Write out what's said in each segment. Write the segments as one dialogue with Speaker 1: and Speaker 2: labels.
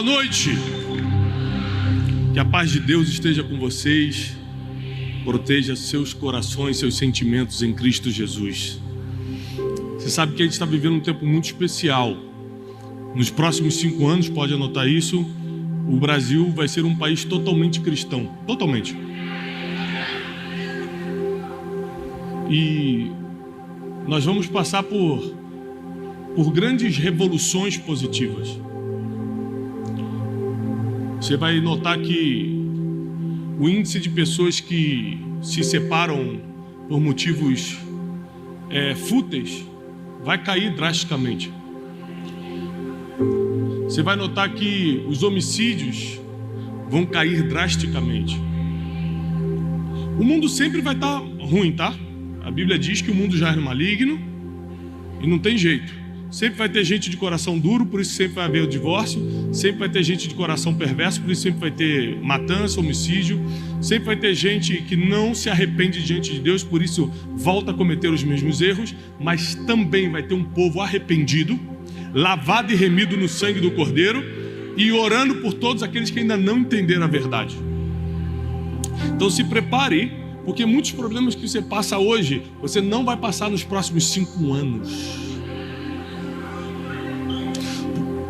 Speaker 1: boa noite. Que a paz de Deus esteja com vocês, proteja seus corações, seus sentimentos em Cristo Jesus. Você sabe que a gente está vivendo um tempo muito especial. Nos próximos 5 anos, pode anotar isso, o Brasil vai ser um país totalmente cristão, totalmente. E nós vamos passar por grandes revoluções positivas. Você vai notar que o índice de pessoas que se separam por motivos fúteis vai cair drasticamente. Você vai notar que os homicídios vão cair drasticamente. O mundo sempre vai estar ruim, tá? A Bíblia diz que o mundo já é maligno e não tem jeito. Sempre vai ter gente de coração duro, por isso sempre vai haver o divórcio. Sempre vai ter gente de coração perverso, por isso sempre vai ter matança, homicídio. Sempre vai ter gente que não se arrepende diante de Deus, por isso volta a cometer os mesmos erros. Mas também vai ter um povo arrependido, lavado e remido no sangue do Cordeiro e orando por todos aqueles que ainda não entenderam a verdade. Então se prepare, porque muitos problemas que você passa hoje, você não vai passar nos próximos 5 anos.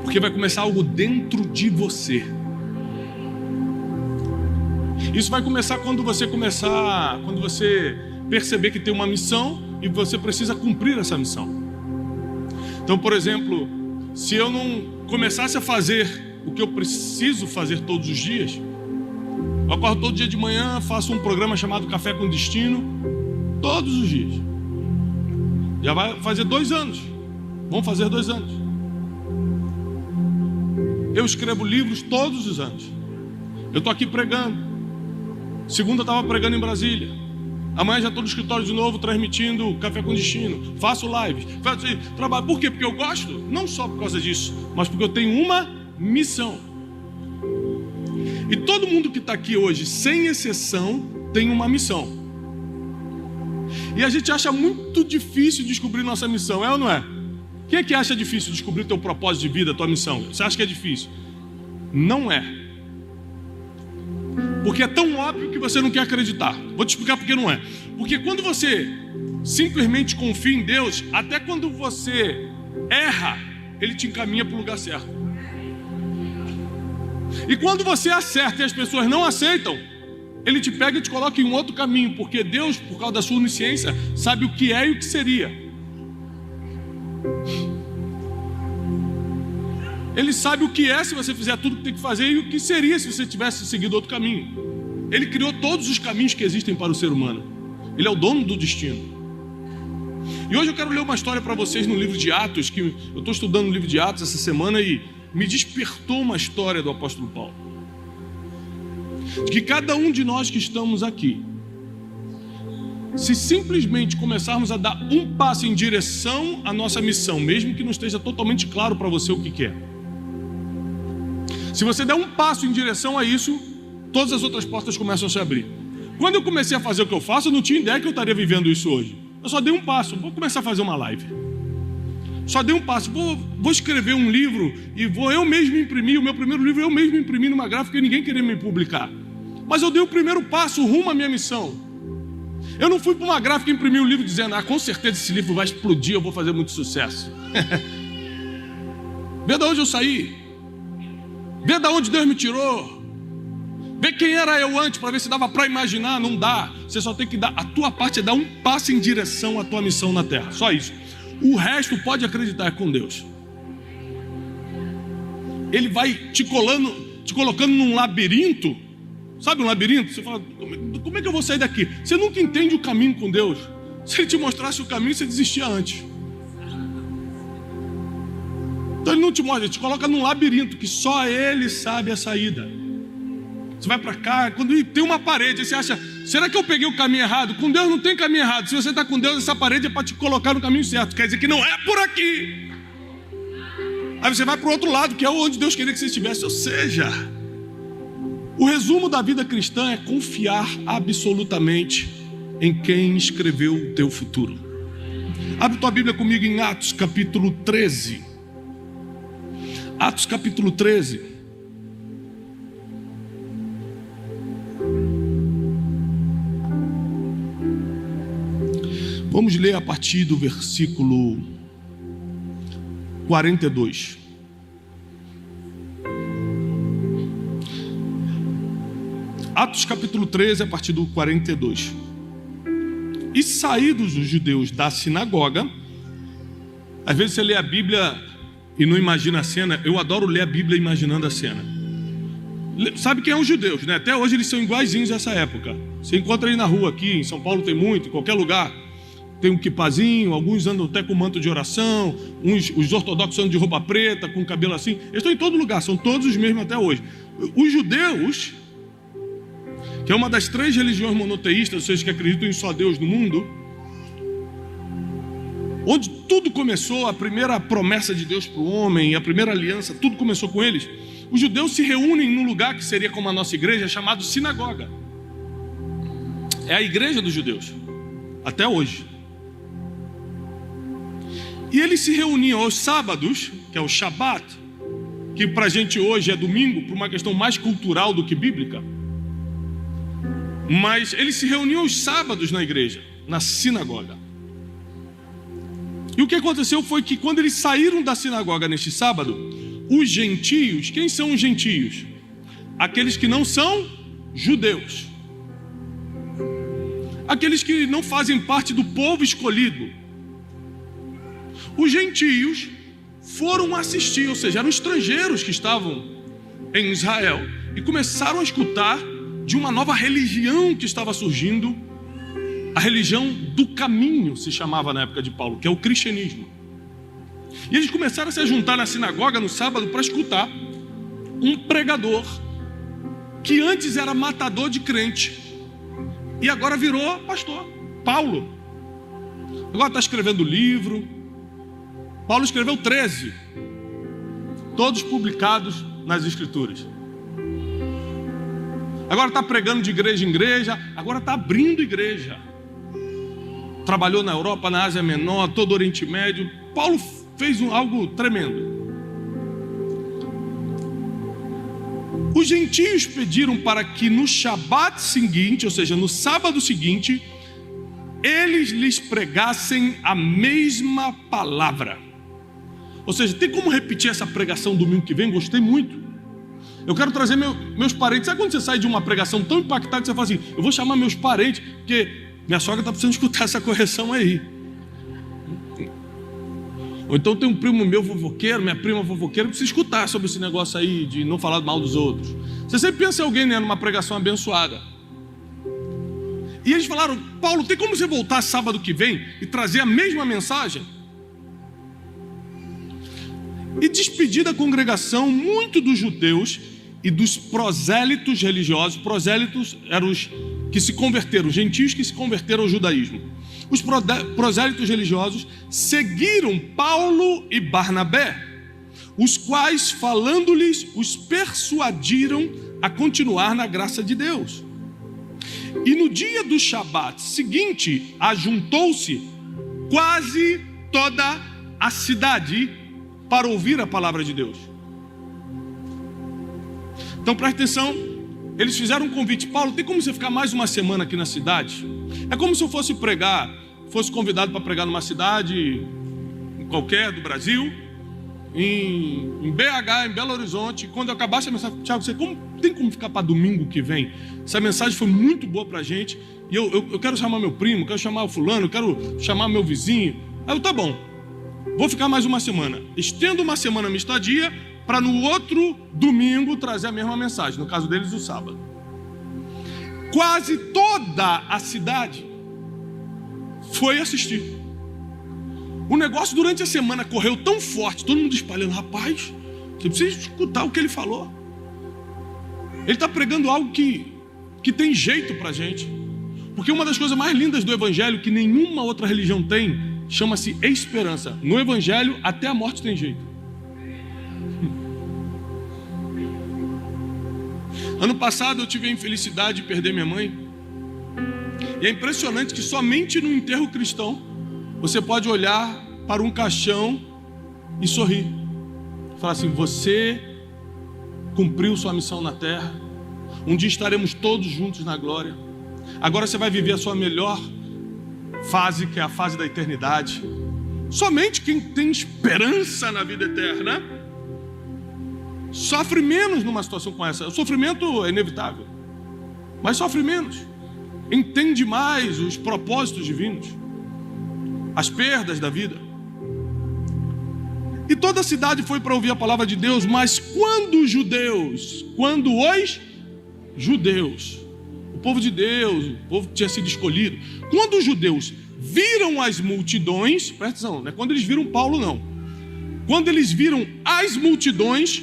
Speaker 1: Porque vai começar algo dentro de você. Isso vai começar quando você perceber que tem uma missão e você precisa cumprir essa missão. Então, por exemplo, se eu não começasse a fazer o que eu preciso fazer todos os dias, eu acordo todo dia de manhã, faço um programa chamado Café com Destino, todos os dias. Já vai fazer 2 anos. Vamos fazer 2 anos. Eu escrevo livros todos os anos. Eu estou aqui pregando. Segunda eu estava pregando em Brasília. Amanhã já estou no escritório de novo, transmitindo Café com Destino. Faço lives, faço trabalho. Por quê? Porque eu gosto? Não só por causa disso, mas porque eu tenho uma missão. E todo mundo que está aqui hoje, sem exceção, tem uma missão. E a gente acha muito difícil descobrir nossa missão, é ou não é? Quem é que acha difícil descobrir teu propósito de vida, tua missão? Você acha que é difícil? Não é. Porque é tão óbvio que você não quer acreditar. Vou te explicar por que não é. Porque quando você simplesmente confia em Deus, até quando você erra, Ele te encaminha para o lugar certo. E quando você acerta e as pessoas não aceitam, Ele te pega e te coloca em um outro caminho. Porque Deus, por causa da sua onisciência, sabe o que é e o que seria. Ele sabe o que é se você fizer tudo o que tem que fazer e o que seria se você tivesse seguido outro caminho. Ele criou todos os caminhos que existem para o ser humano. Ele é o dono do destino. E hoje eu quero ler uma história para vocês no livro de Atos, que eu estou estudando o livro de Atos essa semana e me despertou uma história do apóstolo Paulo. De que cada um de nós que estamos aqui, se simplesmente começarmos a dar um passo em direção à nossa missão, mesmo que não esteja totalmente claro para você o que quer, se você der um passo em direção a isso, todas as outras portas começam a se abrir. Quando eu comecei a fazer o que eu faço, eu não tinha ideia que eu estaria vivendo isso hoje. Eu só dei um passo, vou começar a fazer uma live. Só dei um passo, vou escrever um livro e vou eu mesmo imprimir, o meu primeiro livro eu mesmo imprimi numa gráfica e ninguém queria me publicar. Mas eu dei o primeiro passo rumo à minha missão. Eu não fui para uma gráfica e imprimi um livro dizendo, com certeza esse livro vai explodir, eu vou fazer muito sucesso. Vê de onde eu saí. Vê de onde Deus me tirou. Vê quem era eu antes, para ver se dava para imaginar. Não dá. Você só tem que dar, a tua parte é dar um passo em direção à tua missão na terra. Só isso. O resto pode acreditar, é com Deus. Ele vai te colocando num labirinto. Sabe um labirinto? Você fala, como é que eu vou sair daqui? Você nunca entende o caminho com Deus. Se Ele te mostrasse o caminho, você desistia antes. Então Ele não te mostra, Ele te coloca num labirinto que só Ele sabe a saída. Você vai para cá, quando tem uma parede, aí você acha, será que eu peguei o caminho errado? Com Deus não tem caminho errado. Se você está com Deus, essa parede é para te colocar no caminho certo. Quer dizer que não é por aqui. Aí você vai para o outro lado, que é onde Deus queria que você estivesse. Ou seja, o resumo da vida cristã é confiar absolutamente em quem escreveu o teu futuro. Abre tua Bíblia comigo em Atos capítulo 13. Atos capítulo 13. Vamos ler a partir do versículo 42. Atos capítulo 13, a partir do 42. E saídos os judeus da sinagoga, às vezes você lê a Bíblia e não imagina a cena. Eu adoro ler a Bíblia imaginando a cena. Sabe quem é os judeus, né? Até hoje eles são iguaizinhos a essa época. Você encontra aí na rua aqui, em São Paulo tem muito, em qualquer lugar. Tem um quipazinho, alguns andam até com manto de oração, os ortodoxos andam de roupa preta, com cabelo assim. Eles estão em todo lugar, são todos os mesmos até hoje. Os judeus, que é uma das 3 religiões monoteístas, vocês que acreditam em só Deus no mundo, onde tudo começou, a primeira promessa de Deus para o homem, a primeira aliança, tudo começou com eles. Os judeus se reúnem num lugar que seria como a nossa igreja, chamado sinagoga. É a igreja dos judeus, até hoje. E eles se reuniam aos sábados, que é o Shabat, que para a gente hoje é domingo, por uma questão mais cultural do que bíblica. Mas eles se reuniam aos sábados na igreja, na sinagoga. E o que aconteceu foi que quando eles saíram da sinagoga neste sábado, os gentios, quem são os gentios? Aqueles que não são judeus. Aqueles que não fazem parte do povo escolhido. Os gentios foram assistir, ou seja, eram estrangeiros que estavam em Israel e começaram a escutar de uma nova religião que estava surgindo, a religião do caminho, se chamava na época de Paulo, que é o cristianismo. E eles começaram a se juntar na sinagoga no sábado para escutar um pregador que antes era matador de crente e agora virou pastor, Paulo. Agora está escrevendo livro. Paulo escreveu 13, todos publicados nas Escrituras. Agora está pregando de igreja em igreja, agora está abrindo igreja. Trabalhou na Europa, na Ásia Menor, todo o Oriente Médio. Paulo fez algo tremendo. Os gentios pediram para que no Shabat seguinte, ou seja, no sábado seguinte, eles lhes pregassem a mesma palavra. Ou seja, tem como repetir essa pregação domingo que vem? Gostei muito. Eu quero trazer meus parentes. Sabe quando você sai de uma pregação tão impactante, você fala assim, eu vou chamar meus parentes, porque minha sogra está precisando escutar essa correção aí. Ou então tem um primo meu fofoqueiro, minha prima fofoqueira, que precisa escutar sobre esse negócio aí de não falar mal dos outros. Você sempre pensa em alguém, né, numa pregação abençoada. E eles falaram, Paulo, tem como você voltar sábado que vem e trazer a mesma mensagem? E despedir da congregação muito dos judeus e dos prosélitos religiosos. Prosélitos eram os que se converteram, os gentios que se converteram ao judaísmo. Os prosélitos religiosos seguiram Paulo e Barnabé, os quais, falando-lhes, os persuadiram a continuar na graça de Deus. E no dia do Shabat seguinte, ajuntou-se quase toda a cidade para ouvir a palavra de Deus. Então preste atenção, eles fizeram um convite. Paulo, tem como você ficar mais uma semana aqui na cidade? É como se eu fosse pregar, fosse convidado para pregar numa cidade qualquer do Brasil, em BH, em Belo Horizonte. Quando eu acabasse a mensagem, Tiago, você tem como ficar para domingo que vem? Essa mensagem foi muito boa para a gente, e eu quero chamar meu primo, quero chamar o fulano, quero chamar meu vizinho. Aí eu, tá bom, vou ficar mais uma semana. Estendo uma semana a minha estadia, para no outro domingo trazer a mesma mensagem, no caso deles o sábado. Quase toda a cidade foi assistir. O negócio durante a semana correu tão forte, todo mundo espalhando, rapaz, você precisa escutar o que ele falou. Ele está pregando algo que tem jeito para a gente. Porque uma das coisas mais lindas do Evangelho, que nenhuma outra religião tem, chama-se esperança. No Evangelho, até a morte tem jeito. Ano passado eu tive a infelicidade de perder minha mãe. E é impressionante que somente no enterro cristão você pode olhar para um caixão e sorrir. Falar assim, você cumpriu sua missão na terra. Um dia estaremos todos juntos na glória. Agora você vai viver a sua melhor fase, que é a fase da eternidade. Somente quem tem esperança na vida eterna sofre menos numa situação como essa. O sofrimento é inevitável, mas sofre menos. Entende mais os propósitos divinos, as perdas da vida. E toda a cidade foi para ouvir a palavra de Deus, mas quando os judeus, o povo de Deus, o povo que tinha sido escolhido, quando os judeus viram as multidões, presta atenção, não é quando eles viram Paulo não, quando eles viram as multidões,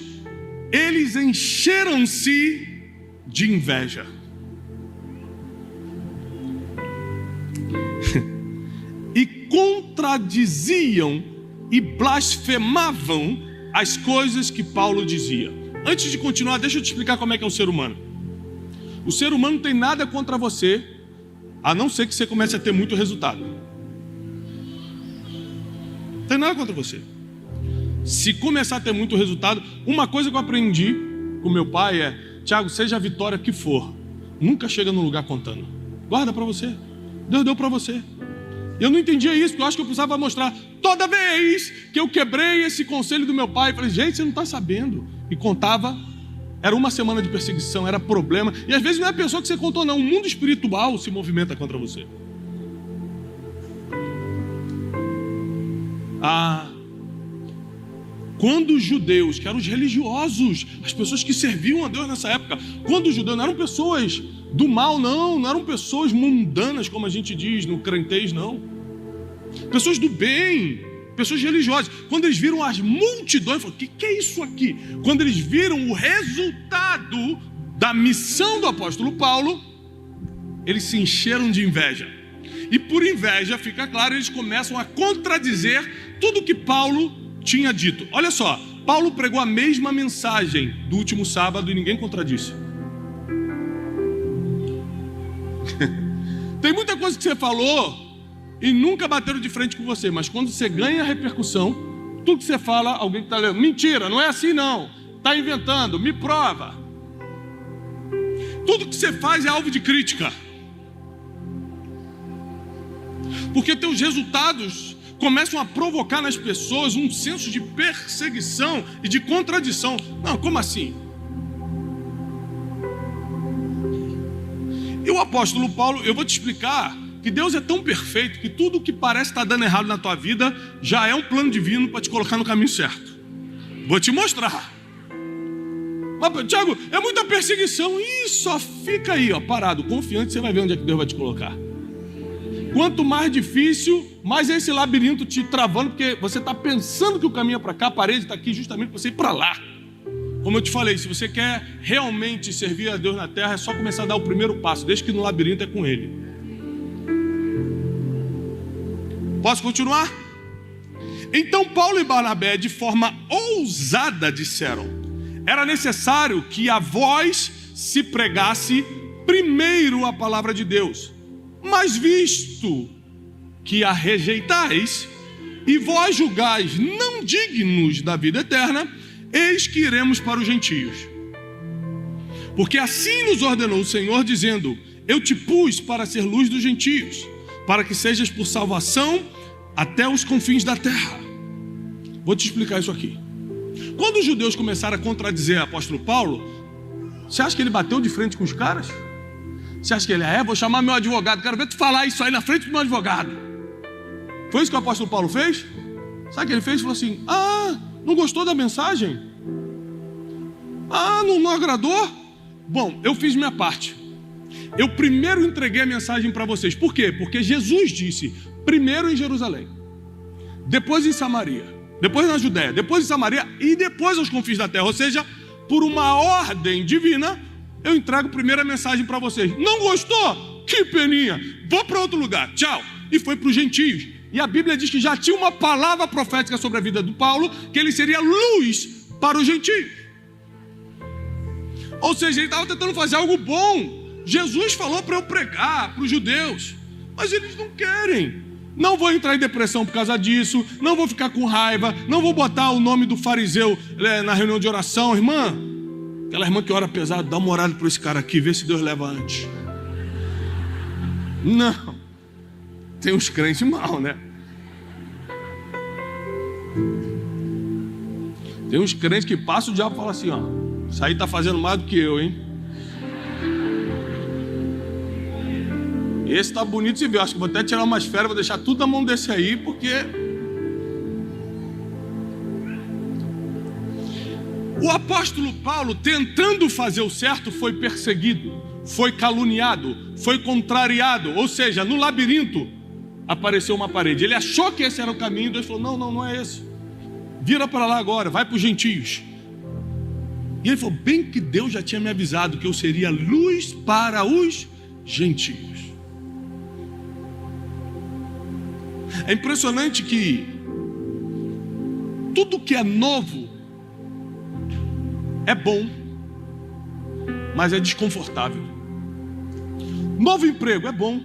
Speaker 1: eles encheram-se de inveja. E contradiziam e blasfemavam as coisas que Paulo dizia. Antes de continuar, deixa eu te explicar como é que é o ser humano. O ser humano não tem nada contra você, a não ser que você comece a ter muito resultado. Não tem nada contra você. Se começar a ter muito resultado, uma coisa que eu aprendi com meu pai é: Tiago, seja a vitória que for, nunca chega num lugar contando. Guarda para você. Deus deu para você. Eu não entendia isso, porque eu acho que eu precisava mostrar. Toda vez que eu quebrei esse conselho do meu pai, eu falei: gente, você não está sabendo. E contava, era uma semana de perseguição, era problema. E às vezes não é a pessoa que você contou não, o mundo espiritual se movimenta contra você. Quando os judeus, que eram os religiosos, as pessoas que serviam a Deus nessa época, quando os judeus não eram pessoas do mal, não eram pessoas mundanas, como a gente diz no crentez, não. Pessoas do bem, pessoas religiosas. Quando eles viram as multidões, falaram: o que é isso aqui? Quando eles viram o resultado da missão do apóstolo Paulo, eles se encheram de inveja. E por inveja, fica claro, eles começam a contradizer tudo que Paulo tinha dito. Olha só, Paulo pregou a mesma mensagem do último sábado e ninguém contradisse. Tem muita coisa que você falou e nunca bateram de frente com você, mas quando você ganha a repercussão, tudo que você fala, alguém que está lendo: mentira, não é assim não, está inventando, me prova. Tudo que você faz é alvo de crítica, porque teus resultados começam a provocar nas pessoas um senso de perseguição e de contradição. Não, como assim? E o apóstolo Paulo, eu vou te explicar que Deus é tão perfeito que tudo que parece estar dando errado na tua vida já é um plano divino para te colocar no caminho certo. Vou te mostrar. Mas, Tiago, é muita perseguição. Ih, só fica aí, parado, confiante, você vai ver onde é que Deus vai te colocar. Quanto mais difícil, mais é esse labirinto te travando, porque você está pensando que o caminho é para cá, a parede está aqui justamente para você ir para lá. Como eu te falei, se você quer realmente servir a Deus na terra, é só começar a dar o primeiro passo, desde que no labirinto é com Ele. Posso continuar? Então Paulo e Barnabé, de forma ousada, disseram: era necessário que a vós se pregasse primeiro a palavra de Deus. Mas visto que a rejeitais e vós julgais não dignos da vida eterna, eis que iremos para os gentios. Porque assim nos ordenou o Senhor, dizendo: eu te pus para ser luz dos gentios, para que sejas por salvação até os confins da terra. Vou te explicar isso aqui. Quando os judeus começaram a contradizer o apóstolo Paulo, você acha que ele bateu de frente com os caras? Você acha que ele vou chamar meu advogado, quero ver tu falar isso aí na frente do meu advogado. Foi isso que o apóstolo Paulo fez? Sabe o que ele fez? Ele falou assim: não gostou da mensagem? Não agradou? Bom, eu fiz minha parte. Eu primeiro entreguei a mensagem para vocês. Por quê? Porque Jesus disse: primeiro em Jerusalém, depois em Samaria, depois na Judéia, depois em Samaria e depois aos confins da terra. Ou seja, por uma ordem divina, eu entrego primeiro a mensagem para vocês. Não gostou? Que peninha, vou para outro lugar, tchau. E foi para os gentios. E a Bíblia diz que já tinha uma palavra profética sobre a vida do Paulo, que ele seria luz para os gentios. Ou seja, ele estava tentando fazer algo bom. Jesus falou para eu pregar para os judeus, mas eles não querem. Não vou entrar em depressão por causa disso, não vou ficar com raiva, não vou botar o nome do fariseu na reunião de oração. Irmã, aquela irmã que ora pesado, dá uma orada para esse cara aqui, vê se Deus leva antes. Não. tem uns crentes mal, né? Tem uns crentes que passam, o diabo fala assim, ó, isso aí tá fazendo mais do que eu, hein? Esse tá bonito de se ver, acho que vou até tirar umas férias, vou deixar tudo na mão desse aí, porque... O apóstolo Paulo, tentando fazer o certo, foi perseguido, foi caluniado, foi contrariado, ou seja, no labirinto apareceu uma parede. Ele achou que esse era o caminho, Deus falou, não é esse. Vira para lá agora, vai para os gentios. E ele falou, bem que Deus já tinha me avisado que eu seria luz para os gentios. É impressionante que tudo que é novo é bom, mas é desconfortável. Novo emprego é bom,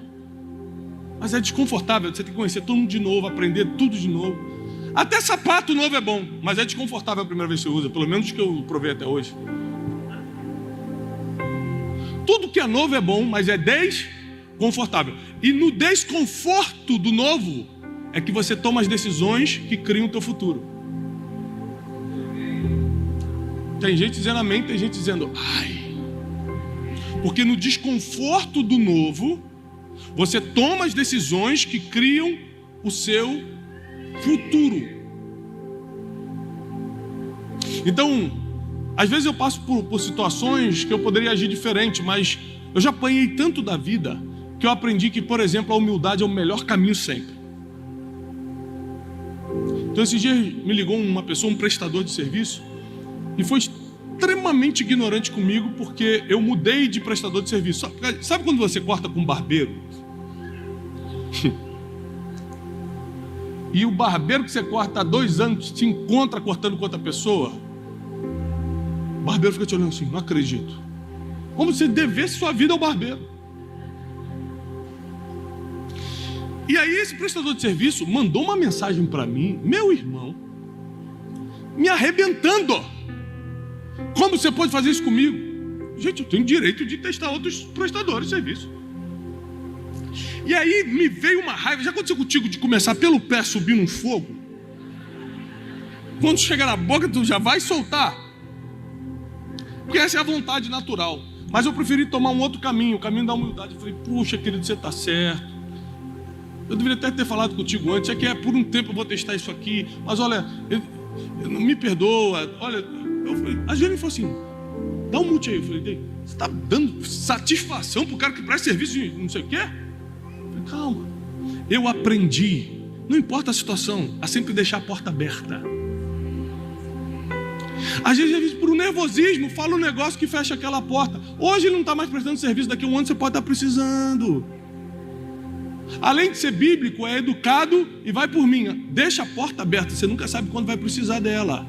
Speaker 1: mas é desconfortável. Você tem que conhecer todo mundo de novo, aprender tudo de novo. Até sapato novo é bom, mas é desconfortável a primeira vez que você usa, pelo menos que eu provei até hoje. Tudo que é novo é bom, mas é desconfortável. E no desconforto do novo é que você toma as decisões que criam o teu futuro. Tem gente dizendo amém, tem gente dizendo ai. Porque no desconforto do novo, você toma as decisões que criam o seu futuro. Então, às vezes eu passo por situações que eu poderia agir diferente, mas eu já apanhei tanto da vida que eu aprendi que, por exemplo, a humildade é o melhor caminho sempre. Então, esses dias me ligou uma pessoa, um prestador de serviço, e foi extremamente ignorante comigo porque eu mudei de prestador de serviço. Sabe quando você corta com um barbeiro? E o barbeiro que você corta há 2 anos te encontra cortando com outra pessoa? O barbeiro fica te olhando assim, não acredito. Como se devesse sua vida ao barbeiro. E aí esse prestador de serviço mandou uma mensagem para mim, meu irmão, me arrebentando. Como você pode fazer isso comigo? Gente, eu tenho direito de testar outros prestadores de serviço. E aí me veio uma raiva. Já aconteceu contigo de começar pelo pé subir num fogo? Quando chega na boca, tu já vai soltar. Porque essa é a vontade natural. Mas eu preferi tomar um outro caminho, o caminho da humildade. Eu falei, puxa, querido, você está certo. Eu deveria até ter falado contigo antes. É que por um tempo eu vou testar isso aqui. Mas olha, não me perdoa. Olha, a Jane falou assim, dá um mute aí. Eu falei, você está dando satisfação para o cara que presta serviço de não sei o quê? Calma, eu aprendi, não importa a situação, a sempre deixar a porta aberta. Às vezes por um nervosismo, fala um negócio que fecha aquela porta. Hoje ele não está mais prestando serviço, daqui a um ano você pode estar precisando. Além de ser bíblico, é educado e vai por mim. Deixa a porta aberta, você nunca sabe quando vai precisar dela.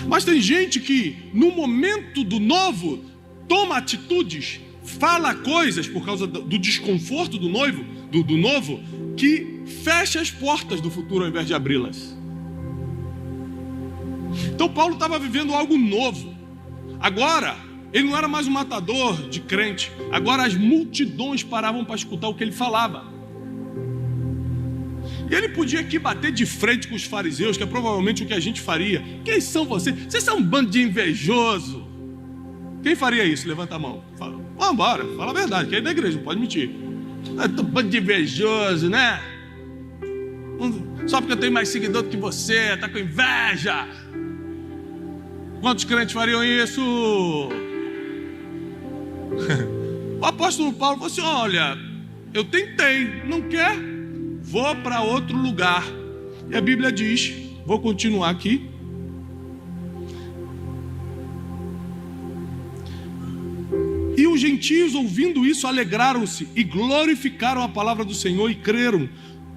Speaker 1: Mas tem gente que no momento do novo toma atitudes, fala coisas por causa do desconforto do novo, que fecha as portas do futuro ao invés de abri-las. Então Paulo estava vivendo algo novo. Agora, ele não era mais um matador de crente. Agora as multidões paravam para escutar o que ele falava. E ele podia aqui bater de frente com os fariseus, que é provavelmente o que a gente faria. Quem são vocês? Vocês são um bando de invejoso. Quem faria isso? Levanta a mão. Fala, vamos embora, fala a verdade, que é da igreja, não pode mentir. É um bando de invejoso, né? Só porque eu tenho mais seguidor do que você, tá com inveja. Quantos crentes fariam isso? O apóstolo Paulo falou assim, olha, eu tentei, não quer? Vou para outro lugar. E a Bíblia diz, vou continuar aqui. E os gentios, ouvindo isso, alegraram-se e glorificaram a palavra do Senhor e creram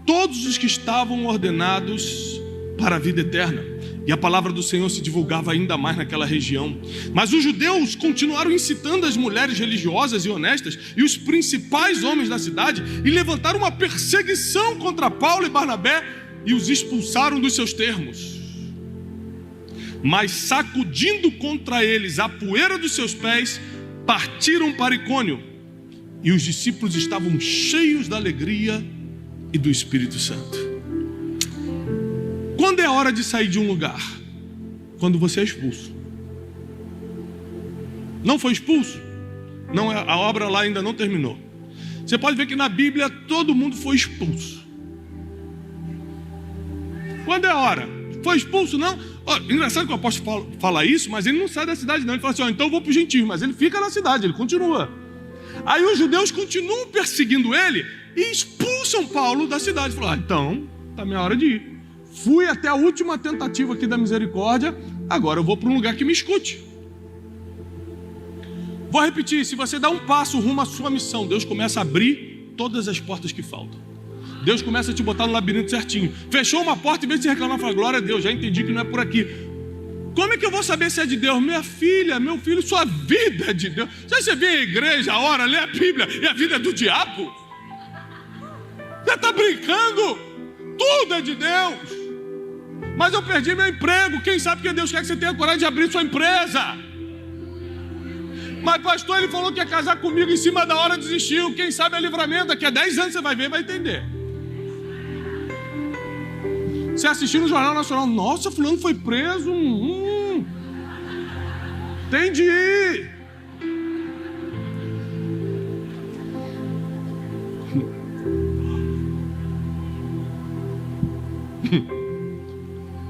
Speaker 1: todos os que estavam ordenados para a vida eterna. E a palavra do Senhor se divulgava ainda mais naquela região. Mas os judeus continuaram incitando as mulheres religiosas e honestas e os principais homens da cidade e levantaram uma perseguição contra Paulo e Barnabé e os expulsaram dos seus termos. Mas sacudindo contra eles a poeira dos seus pés, partiram para Icônio. e os discípulos estavam cheios da alegria e do Espírito Santo. Quando é hora de sair de um lugar? Quando você é expulso. Não foi expulso? Não, a obra lá ainda não terminou. Você pode ver que na Bíblia todo mundo foi expulso. Quando é hora? Foi expulso, não? Engraçado que o apóstolo fala isso, mas ele não sai da cidade não. Ele fala assim, então eu vou para os gentios, mas ele fica na cidade, ele continua. Aí os judeus continuam perseguindo ele e expulsam Paulo da cidade. Falou, então está minha hora de ir. Fui até a última tentativa aqui da misericórdia, agora eu vou para um lugar que me escute. Vou repetir, se você dá um passo rumo à sua missão, Deus começa a abrir todas as portas que faltam. Deus começa a te botar no labirinto certinho. Fechou uma porta, em vez de você reclamar, fala, glória a Deus, já entendi que não é por aqui. Como é que eu vou saber se é de Deus? Minha filha, meu filho, sua vida é de Deus. Você vem à igreja, ora, lê a Bíblia, e a vida é do diabo? Você está brincando? Tudo é de Deus. Mas eu perdi meu emprego. Quem sabe que Deus quer que você tenha coragem de abrir sua empresa? Mas pastor, ele falou que ia casar comigo, em cima da hora desistiu. Quem sabe é livramento. Daqui a 10 anos você vai ver e vai entender. Você assistiu no Jornal Nacional, nossa, fulano foi preso. Entendi.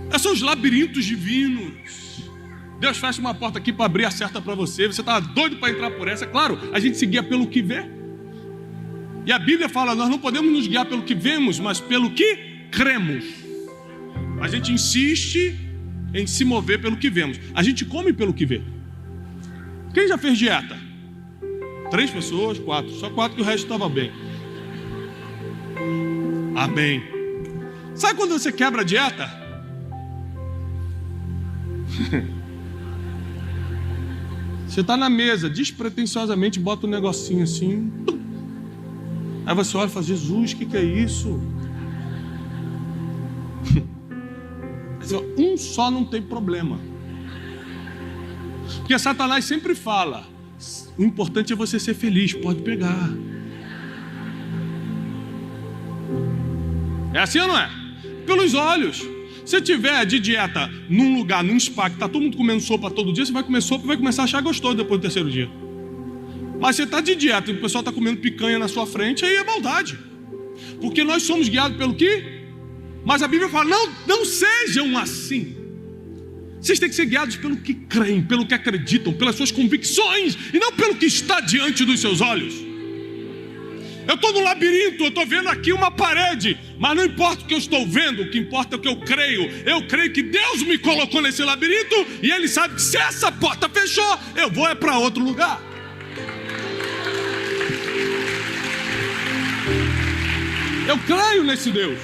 Speaker 1: Esses são os labirintos divinos. Deus fecha uma porta aqui para abrir a certa para você. Você está doido para entrar por essa. Claro, a gente se guia pelo que vê. E a Bíblia fala, nós não podemos nos guiar pelo que vemos, mas pelo que cremos. A gente insiste em se mover pelo que vemos. A gente come pelo que vê. Quem já fez dieta? 3 pessoas, 4. Só 4 que o resto estava bem. Amém. Sabe quando você quebra a dieta? Você está na mesa, despretensiosamente bota um negocinho assim. Aí você olha e fala, Jesus, o que é isso? Um só não tem problema. Porque Satanás sempre fala, o importante é você ser feliz, pode pegar. É assim ou não é? Pelos olhos. Se tiver de dieta num lugar, num spa, que está todo mundo comendo sopa todo dia, você vai comer sopa e vai começar a achar gostoso depois do 3º dia. Mas você está de dieta e o pessoal está comendo picanha na sua frente, aí é maldade. Porque nós somos guiados pelo quê? Mas a Bíblia fala, não sejam assim. Vocês têm que ser guiados pelo que creem, pelo que acreditam, pelas suas convicções, e não pelo que está diante dos seus olhos. Eu estou no labirinto, eu estou vendo aqui uma parede, mas não importa o que eu estou vendo, o que importa é o que eu creio. Eu creio que Deus me colocou nesse labirinto, e Ele sabe que se essa porta fechou, eu vou para outro lugar. Eu creio nesse Deus.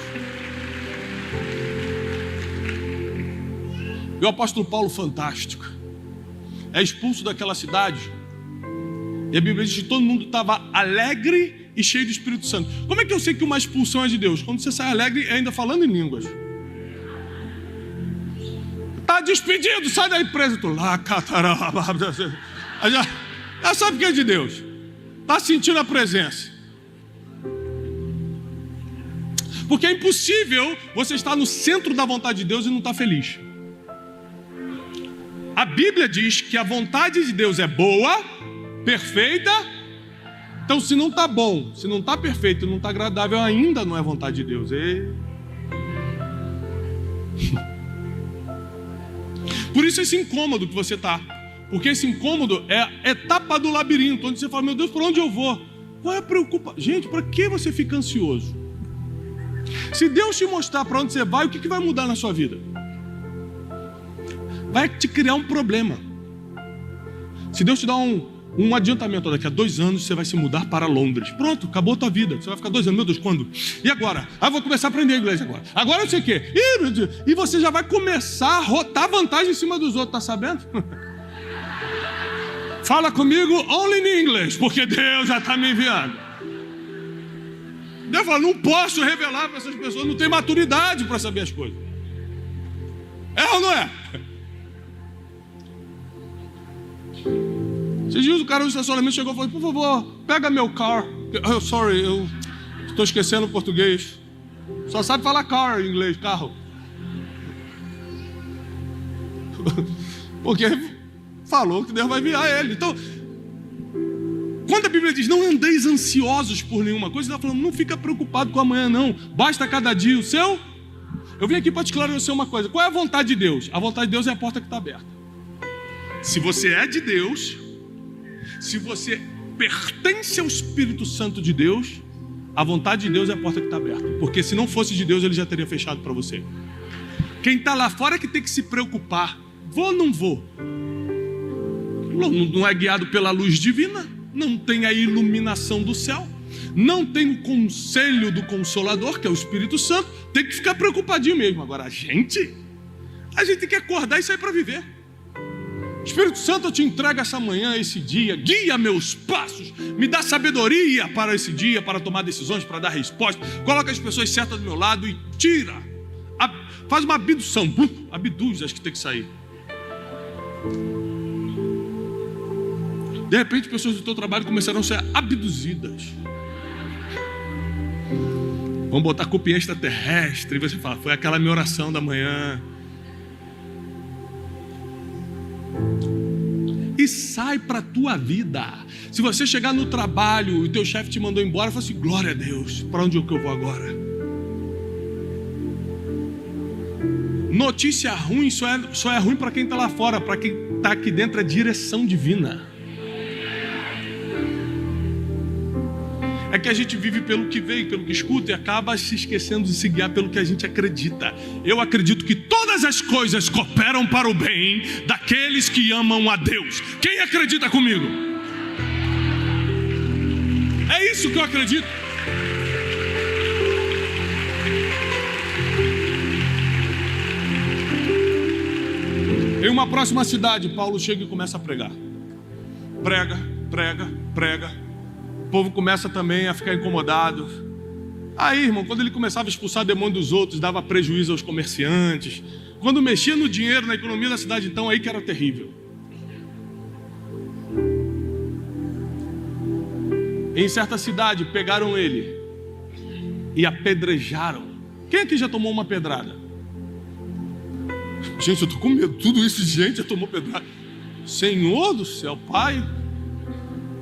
Speaker 1: E o apóstolo Paulo, fantástico, é expulso daquela cidade. E a Bíblia diz que todo mundo estava alegre e cheio do Espírito Santo. Como é que eu sei que uma expulsão é de Deus? Quando você sai alegre e ainda falando em línguas. Está despedido, sai da empresa. Tu lá, já sabe que é de Deus. Está sentindo a presença. Porque é impossível você estar no centro da vontade de Deus e não estar feliz. A Bíblia diz que a vontade de Deus é boa, perfeita. Então, se não está bom, se não está perfeito, não está agradável, ainda não é vontade de Deus. Por isso esse incômodo que você está. Porque esse incômodo é a etapa do labirinto, onde você fala, meu Deus, por onde eu vou? Qual é a preocupação? Gente, para que você fica ansioso? Se Deus te mostrar para onde você vai, o que vai mudar na sua vida? Vai te criar um problema. Se Deus te dá um adiantamento, daqui a 2 anos você vai se mudar para Londres. Pronto, acabou a tua vida. Você vai ficar 2 anos, meu Deus, quando? E agora? Eu vou começar a aprender inglês agora. Agora eu sei o quê? E você já vai começar a rotar vantagem em cima dos outros, tá sabendo? Fala comigo only in English, porque Deus já está me enviando. Deus fala, não posso revelar para essas pessoas, não tem maturidade para saber as coisas. É ou não é? Esses dias o cara no estacionamento chegou e falou: por favor, pega meu car. Sorry, eu estou esquecendo o português. Só sabe falar car em inglês, carro. Porque falou que Deus vai enviar ele. Então, quando a Bíblia diz não andeis ansiosos por nenhuma coisa, ela está falando, não fica preocupado com amanhã não. Basta cada dia o seu. Eu vim aqui para te esclarecer uma coisa. Qual é a vontade de Deus? A vontade de Deus é a porta que está aberta. Se você é de Deus, se você pertence ao Espírito Santo de Deus, a vontade de Deus é a porta que está aberta. Porque se não fosse de Deus, ele já teria fechado para você. Quem está lá fora é que tem que se preocupar. Vou ou não vou? Não é guiado pela luz divina, não tem a iluminação do céu, não tem o conselho do Consolador, que é o Espírito Santo, tem que ficar preocupadinho mesmo. Agora a gente tem que acordar e sair para viver. Espírito Santo, eu te entrego essa manhã, esse dia, guia meus passos, me dá sabedoria para esse dia, para tomar decisões, para dar resposta, coloca as pessoas certas do meu lado e tira, faz uma abdução, abduz as que tem que sair. De repente, pessoas do teu trabalho começaram a ser abduzidas. Vão botar culpa em extraterrestre, e você fala, foi aquela minha oração da manhã. E sai para a tua vida. Se você chegar no trabalho e o teu chefe te mandou embora, fala assim, glória a Deus, para onde é que eu vou agora? Notícia ruim só é ruim para quem está lá fora. Para quem está aqui dentro é direção divina. É que a gente vive pelo que vê, pelo que escuta, e acaba se esquecendo de se guiar pelo que a gente acredita. Eu acredito que todas as coisas cooperam para o bem daqueles que amam a Deus. Quem acredita comigo? É isso que eu acredito. Em uma próxima cidade, Paulo chega e começa a pregar. Prega. O povo começa também a ficar incomodado. Aí, irmão, quando ele começava a expulsar demônio dos outros, dava prejuízo aos comerciantes. Quando mexia no dinheiro, na economia da cidade, então, aí que era terrível. Em certa cidade, pegaram ele e apedrejaram. Quem aqui já tomou uma pedrada? Gente, eu tô com medo. Tudo isso de gente já tomou pedrada. Senhor do céu, Pai.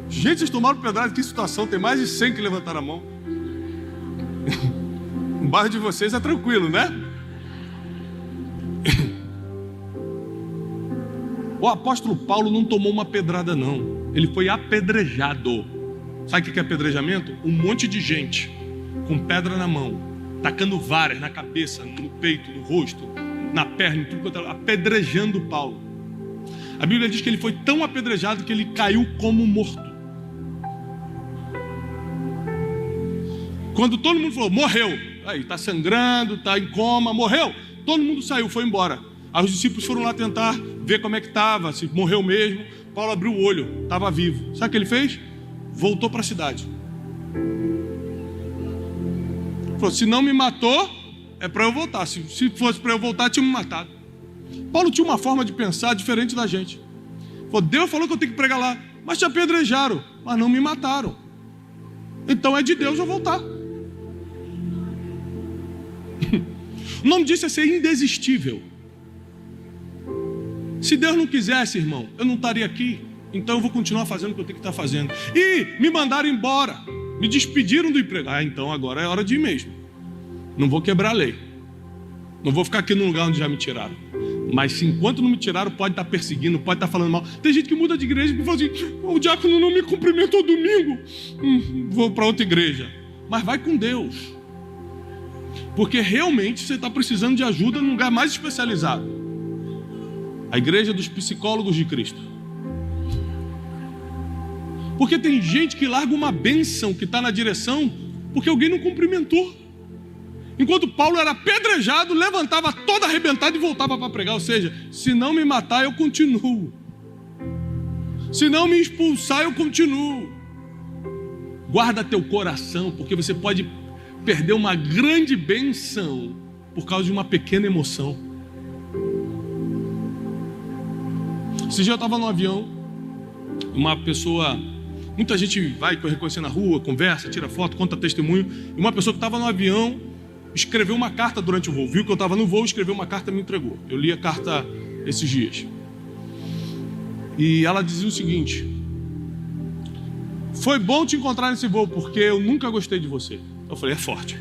Speaker 1: Gente, vocês tomaram pedrada, que situação. Tem mais de 100 que levantaram a mão. O bairro de vocês é tranquilo, né? O apóstolo Paulo não tomou uma pedrada, não. Ele foi apedrejado. Sabe o que é apedrejamento? Um monte de gente com pedra na mão, tacando varas na cabeça, no peito, no rosto, na perna, em tudo quanto, apedrejando Paulo. A Bíblia diz que ele foi tão apedrejado que ele caiu como morto. Quando todo mundo falou, morreu, aí está sangrando, está em coma, morreu, todo mundo saiu, foi embora. Aí os discípulos foram lá tentar ver como é que estava, se morreu mesmo. Paulo abriu o olho, estava vivo. Sabe o que ele fez? Voltou para a cidade. Falou, se não me matou, é para eu voltar. Se fosse para eu voltar, tinha me matado. Paulo tinha uma forma de pensar diferente da gente. Falou, Deus falou que eu tenho que pregar lá, mas te apedrejaram, mas não me mataram. Então é de Deus eu voltar. O nome disso é ser indesistível. Se Deus não quisesse, irmão, eu não estaria aqui. Então eu vou continuar fazendo o que eu tenho que estar fazendo. E me mandaram embora, me despediram do emprego. Então agora é hora de ir mesmo. Não vou quebrar a lei. Não vou ficar aqui no lugar onde já me tiraram. Mas se enquanto não me tiraram, pode estar perseguindo, pode estar falando mal. Tem gente que muda de igreja e fala assim, o diácono não me cumprimentou domingo. Vou para outra igreja. Mas vai com Deus. Porque realmente você está precisando de ajuda num lugar mais especializado. A igreja dos psicólogos de Cristo. Porque tem gente que larga uma bênção que está na direção porque alguém não cumprimentou. Enquanto Paulo era apedrejado, levantava todo arrebentado e voltava para pregar. Ou seja, se não me matar, eu continuo. Se não me expulsar, eu continuo. Guarda teu coração, porque você pode perder uma grande bênção por causa de uma pequena emoção. Esse dia eu estava no avião Uma pessoa, muita gente vai reconhecer na rua, conversa, tira foto, conta testemunho. E uma pessoa que estava no avião escreveu uma carta durante o voo. Viu que eu estava no voo, escreveu uma carta e me entregou. Eu li a carta esses dias. E ela dizia o seguinte: foi bom te encontrar nesse voo, porque eu nunca gostei de você. Eu falei, é forte.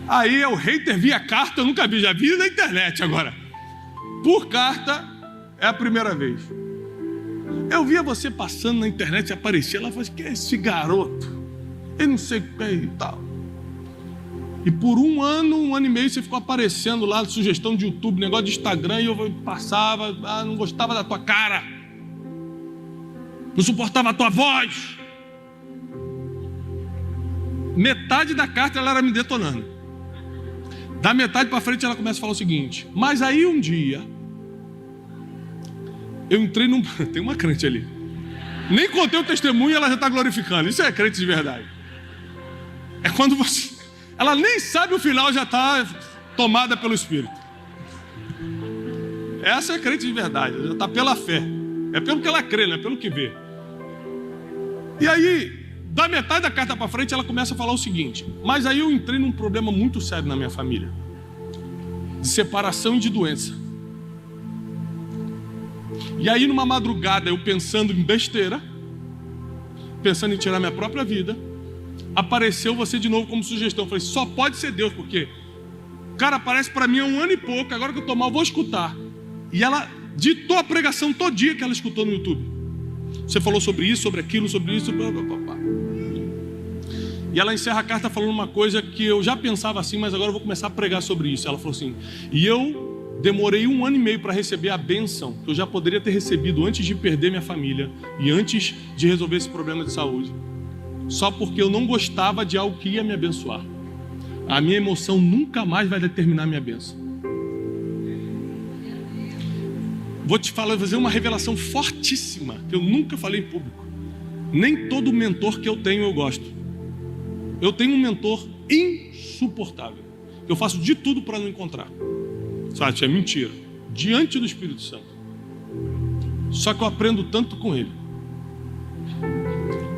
Speaker 1: Aí o hater via carta, eu nunca vi, já vi na internet agora. Por carta, é a primeira vez. Eu via você passando na internet e aparecia, ela falou assim, que é esse garoto? Eu não sei o que é e tal. E por um ano e meio, você ficou aparecendo lá, sugestão de YouTube, negócio de Instagram, e eu passava, não gostava da tua cara. Não suportava a tua voz. Metade da carta ela era me detonando. Da metade para frente ela começa a falar o seguinte: mas aí um dia eu entrei num... Tem uma crente ali. Nem contei o testemunho e ela já está glorificando. Isso é crente de verdade. É quando você... Ela nem sabe o final, já está tomada pelo Espírito. Essa é crente de verdade. Já está pela fé. É pelo que ela crê, não é pelo que vê. E aí, da metade da carta para frente, ela começa a falar o seguinte: mas aí eu entrei num problema muito sério na minha família, de separação e de doença. E aí, numa madrugada, eu pensando em besteira, pensando em tirar minha própria vida, apareceu você de novo como sugestão. Eu falei, só pode ser Deus, porque o cara aparece para mim há 1 ano e pouco, agora que eu tô mal, eu vou escutar. E ela ditou a pregação todo dia que ela escutou no YouTube. Você falou sobre isso, sobre aquilo, sobre isso, blá, blá, blá, blá. E ela encerra a carta falando uma coisa que eu já pensava assim, mas agora eu vou começar a pregar sobre isso. Ela falou assim: e eu demorei 1 ano e meio para receber a bênção que eu já poderia ter recebido antes de perder minha família e antes de resolver esse problema de saúde, só porque eu não gostava de algo que ia me abençoar. A minha emoção nunca mais vai determinar a minha bênção. Vou te falar, fazer uma revelação fortíssima que eu nunca falei em público. Nem todo mentor que eu tenho eu gosto. Eu tenho um mentor insuportável. Eu faço de tudo para não encontrar. Sabe, isso é mentira. Diante do Espírito Santo. Só que eu aprendo tanto com ele,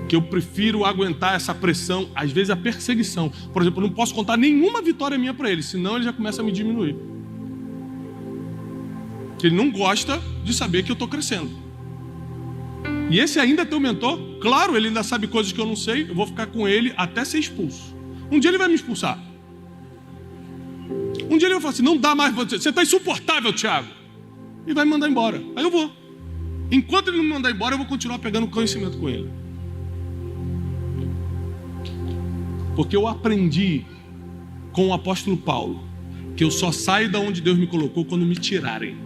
Speaker 1: que eu prefiro aguentar essa pressão, às vezes a perseguição. Por exemplo, eu não posso contar nenhuma vitória minha para ele, senão ele já começa a me diminuir. Ele não gosta de saber que eu estou crescendo. E esse ainda é teu mentor? Claro, ele ainda sabe coisas que eu não sei. Eu vou ficar com ele até ser expulso. Um dia ele vai me expulsar. Um dia ele vai falar assim: não dá mais, você está insuportável, Thiago. E vai me mandar embora. Aí eu vou. Enquanto ele não me mandar embora, eu vou continuar pegando conhecimento com ele. Porque eu aprendi com o apóstolo Paulo que eu só saio da onde Deus me colocou quando me tirarem.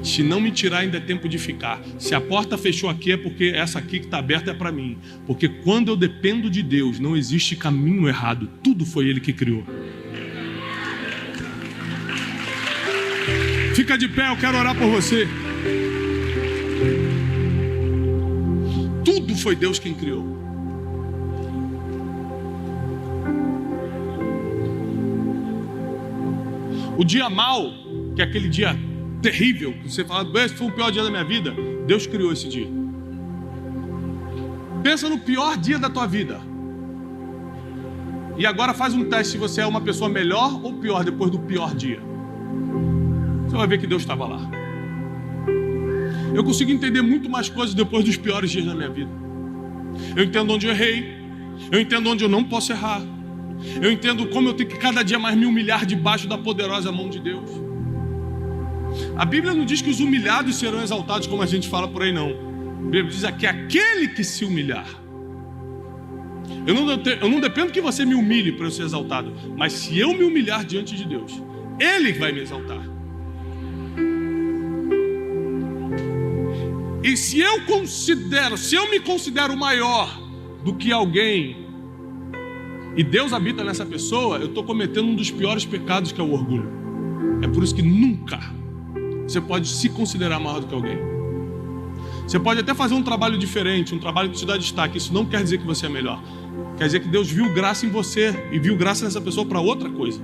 Speaker 1: Se não me tirar, ainda é tempo de ficar. Se a porta fechou aqui, é porque essa aqui que está aberta é para mim. Porque quando eu dependo de Deus, não existe caminho errado. Tudo foi Ele que criou. Fica de pé, eu quero orar por você. Tudo foi Deus quem criou. O dia mau, que é aquele dia terrível, que você fala, esse foi o pior dia da minha vida, Deus criou esse dia. Pensa no pior dia da tua vida. E agora faz um teste se você é uma pessoa melhor ou pior depois do pior dia. Você vai ver que Deus estava lá. Eu consigo entender muito mais coisas depois dos piores dias da minha vida. Eu entendo onde eu errei. Eu entendo onde eu não posso errar. Eu entendo como eu tenho que cada dia mais me humilhar debaixo da poderosa mão de Deus. A Bíblia não diz que os humilhados serão exaltados, como a gente fala por aí, não. A Bíblia diz aqui, aquele que se humilhar. Eu não dependo que você me humilhe para eu ser exaltado, mas se eu me humilhar diante de Deus, Ele vai me exaltar. E se eu me considero maior do que alguém, e Deus habita nessa pessoa, eu estou cometendo um dos piores pecados, que é o orgulho. É por isso que nunca você pode se considerar maior do que alguém. Você pode até fazer um trabalho diferente, um trabalho que te dá destaque. Isso não quer dizer que você é melhor. Quer dizer que Deus viu graça em você e viu graça nessa pessoa para outra coisa.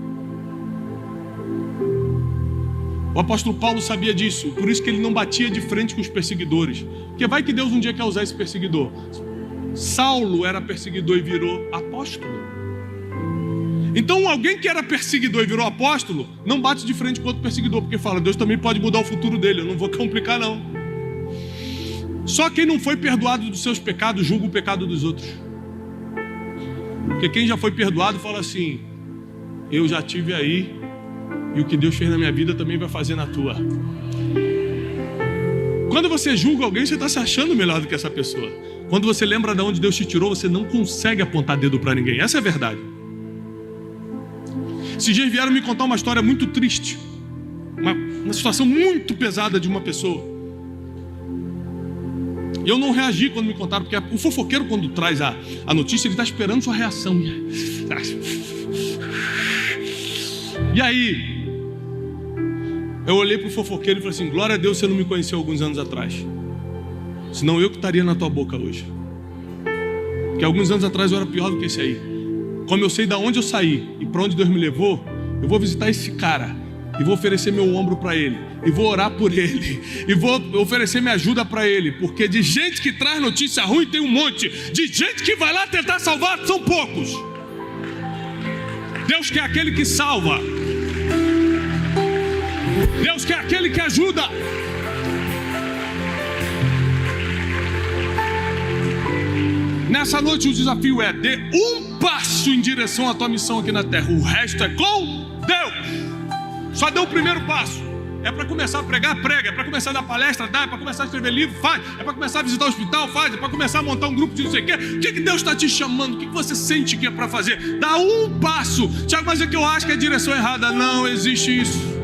Speaker 1: O apóstolo Paulo sabia disso, por isso que ele não batia de frente com os perseguidores. Porque vai que Deus um dia quer usar esse perseguidor. Saulo era perseguidor e virou apóstolo. Então alguém que era perseguidor e virou apóstolo, não bate de frente com outro perseguidor, porque fala, Deus também pode mudar o futuro dele, eu não vou complicar não. Só quem não foi perdoado dos seus pecados, julga o pecado dos outros. Porque quem já foi perdoado fala assim, eu já tive aí, e o que Deus fez na minha vida também vai fazer na tua. Quando você julga alguém, você está se achando melhor do que essa pessoa. Quando você lembra de onde Deus te tirou, você não consegue apontar dedo para ninguém. Essa é a verdade. Esses dias vieram me contar uma história muito triste. Uma situação muito pesada de uma pessoa. E eu não reagi quando me contaram, porque o fofoqueiro, quando traz a notícia, ele está esperando sua reação. E aí, eu olhei para o fofoqueiro e falei assim, glória a Deus, você não me conheceu alguns anos atrás. Senão eu que estaria na tua boca hoje. Porque alguns anos atrás eu era pior do que esse aí. Como eu sei de onde eu saí e para onde Deus me levou, eu vou visitar esse cara e vou oferecer meu ombro para ele, e vou orar por ele, e vou oferecer minha ajuda para ele, porque de gente que traz notícia ruim tem um monte, de gente que vai lá tentar salvar são poucos. Deus quer aquele que salva, Deus quer aquele que ajuda. Nessa noite o desafio é: dê um passo em direção à tua missão aqui na terra. O resto é com Deus. Só dê o primeiro passo. É para começar a pregar, prega. É para começar a dar palestra, dá. É para começar a escrever livro, faz. É para começar a visitar o hospital, faz. É para começar a montar um grupo de não sei o quê. O que Deus está te chamando? O que você sente que é para fazer? Dá um passo. Tiago, mas é que eu acho que é a direção errada. Não existe isso.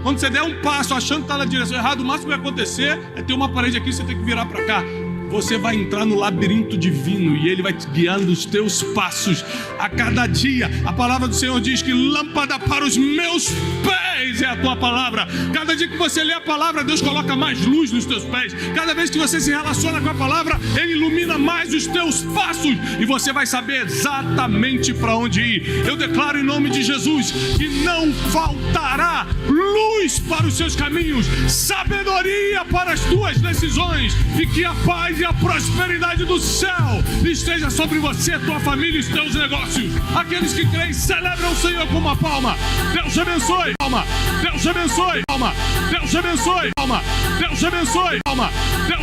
Speaker 1: Quando você der um passo achando que está na direção errada, o máximo que vai acontecer é ter uma parede aqui e você tem que virar para cá. Você vai entrar no labirinto divino e Ele vai te guiando os teus passos a cada dia. A palavra do Senhor diz que lâmpada para os meus pés é a tua palavra. Cada dia que você lê a palavra, Deus coloca mais luz nos teus pés. Cada vez que você se relaciona com a palavra, Ele ilumina mais os teus passos e você vai saber exatamente para onde ir. Eu declaro em nome de Jesus que não faltará luz para os seus caminhos, sabedoria para as tuas decisões, e que a paz e a prosperidade do céu esteja sobre você, tua família e os teus negócios. Aqueles que creem, celebram o Senhor com uma palma. Deus abençoe, palma. Deus abençoe, palma. Deus abençoe, palma. Deus abençoe, palma. Deus